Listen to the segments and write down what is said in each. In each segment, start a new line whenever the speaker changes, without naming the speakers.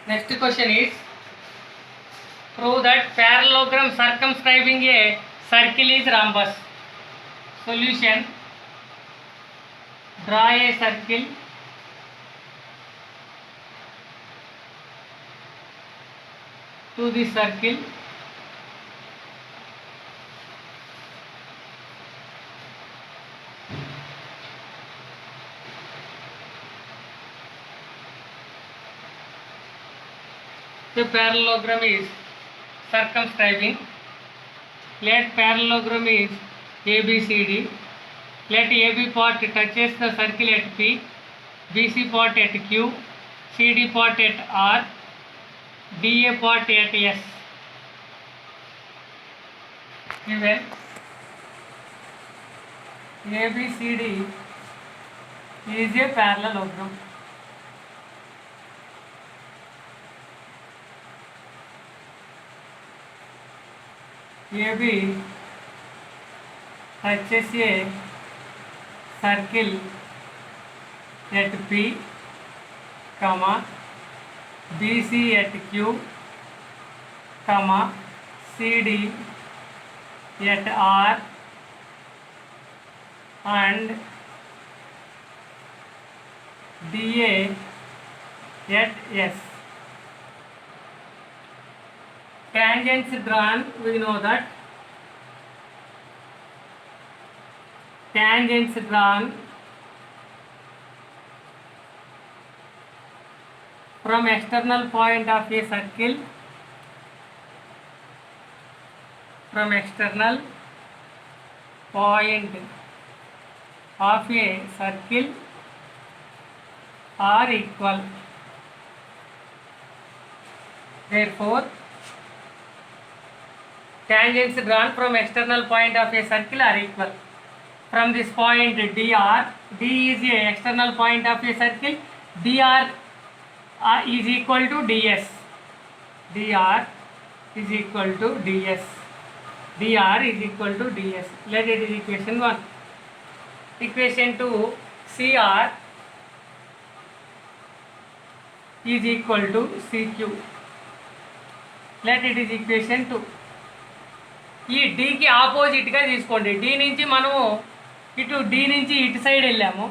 Next question is, prove that parallelogram circumscribing a circle is rhombus. Solution: draw a circle to the circle the parallelogram is circumscribing. Let parallelogram is ABCD. Let AB part touches the circle at P, BC part at Q, CD part at R, DA part at S. Given ABCD is a parallelogram. AB touches a circle at P, BC at Q, CD at R, and DA at S. Tangents drawn, we know that tangents drawn from external point of a circle, from external point of a circle are equal. Therefore, tangents drawn from external point of a circle are equal. From this point dr, d is a external point of a circle, dr is equal to ds. dr is equal to ds. dr is equal to ds. Let it is equation 1. Equation 2, cr is equal to cq. Let it is equation 2. ఈ డీకి ఆపోజిట్గా తీసుకోండి. D నుంచి మనము ఇటు D నుంచి ఇటు side వెళ్ళాము,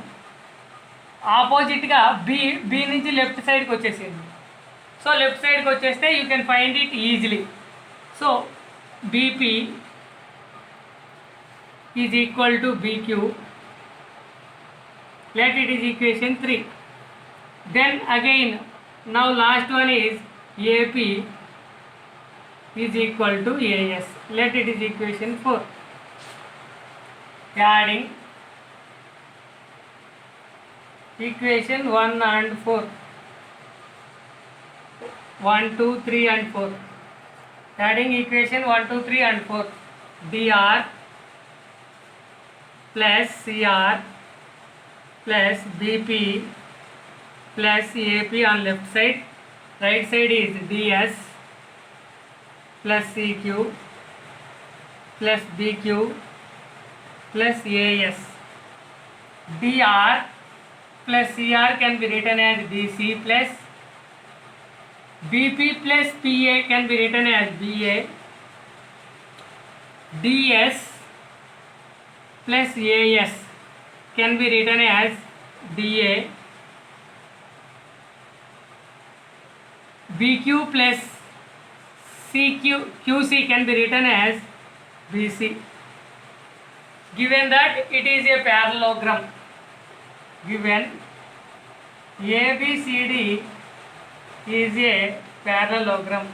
ఆపోజిట్గా బి నుంచి లెఫ్ట్ సైడ్కి వచ్చేసింది. సో లెఫ్ట్ సైడ్కి వచ్చేస్తే you can find it easily. So BP is equal to BQ. Let it is equation 3. Then again now last one is AP is equal to AS. Let it is equation 4. Adding equation 1 and 4. 1, 2, 3 and 4. Adding equation 1, 2, 3 and 4. dr plus cr plus bp plus ap on left side. Right side is ds plus CQ plus BQ plus AS. DR plus CR can be written as BC plus BP plus PA can be written as BA. DS plus AS can be written as DA. BQ plus QC can be written as BC. Given that it is a parallelogram, given ABCD is a parallelogram.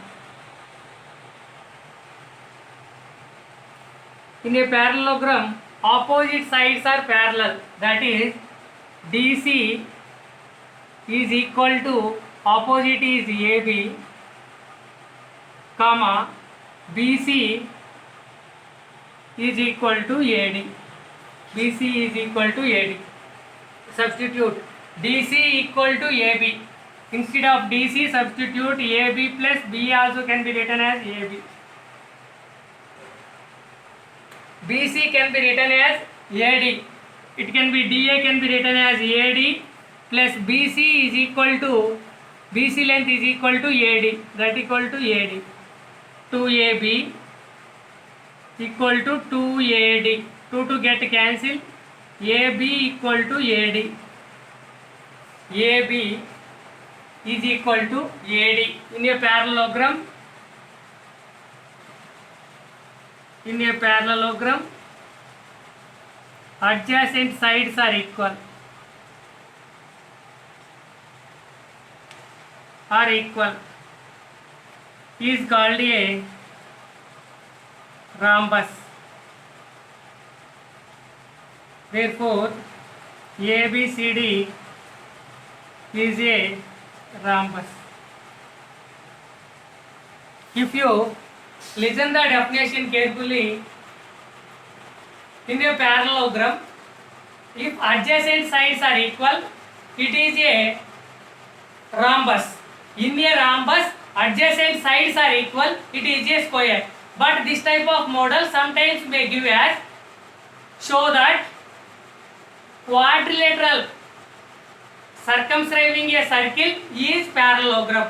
In a parallelogram, opposite sides are parallel. That is, DC is equal to, opposite is AB, BC is equal to AD. BC is equal to AD. Substitute DC equal to AB. Instead of DC, substitute AB plus B also can be written as AB. BC can be written as AD. It can be DA can be written as AD plus BC is equal to BC length is equal to AD, that equal to AD. 2AB equal to 2AD. 2 get cancel. AB equal to AD. AB is equal to AD. In a parallelogram, adjacent sides are equal. Is called a rhombus. Therefore, ABCD is a rhombus. If you listen the definition carefully, in a parallelogram, if adjacent sides are equal, it is a rhombus. In a rhombus, adjacent sides are equal, it is a square. But this type of model sometimes may give as show that quadrilateral circumscribing a circle is parallelogram.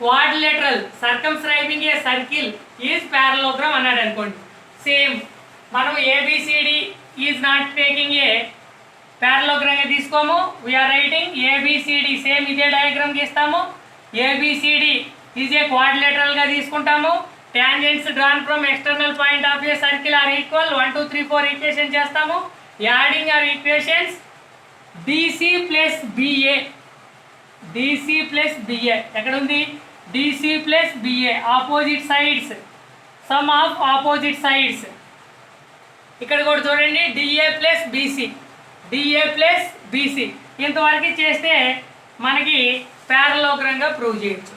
Quadrilateral circumscribing a circle is parallelogram అన్నాడు అనుకోండి. Same మనం ABCD is not taking a parallelogram తీసుకోము. We రైటింగ్ ABCD same ఇదే diagram గీస్తాము. ABCD is a క్వాడ్రిలేటరల్గా తీసుకుంటాము. Tangents drawn from external point of a circle are equal 1 2 3 4 equation చేస్తాము. Adding our equations DC plus BA. DC plus BA ఎక్కడ ఉంది? DC plus BA opposite sides, sum of opposite sides. ఇక్కడ కూడా చూడండి DA plus BC, DA plus BC. ఇంతవరకు చేస్తే మనకి ప్యారలోగ్రామ్గా prove చేయొచ్చు.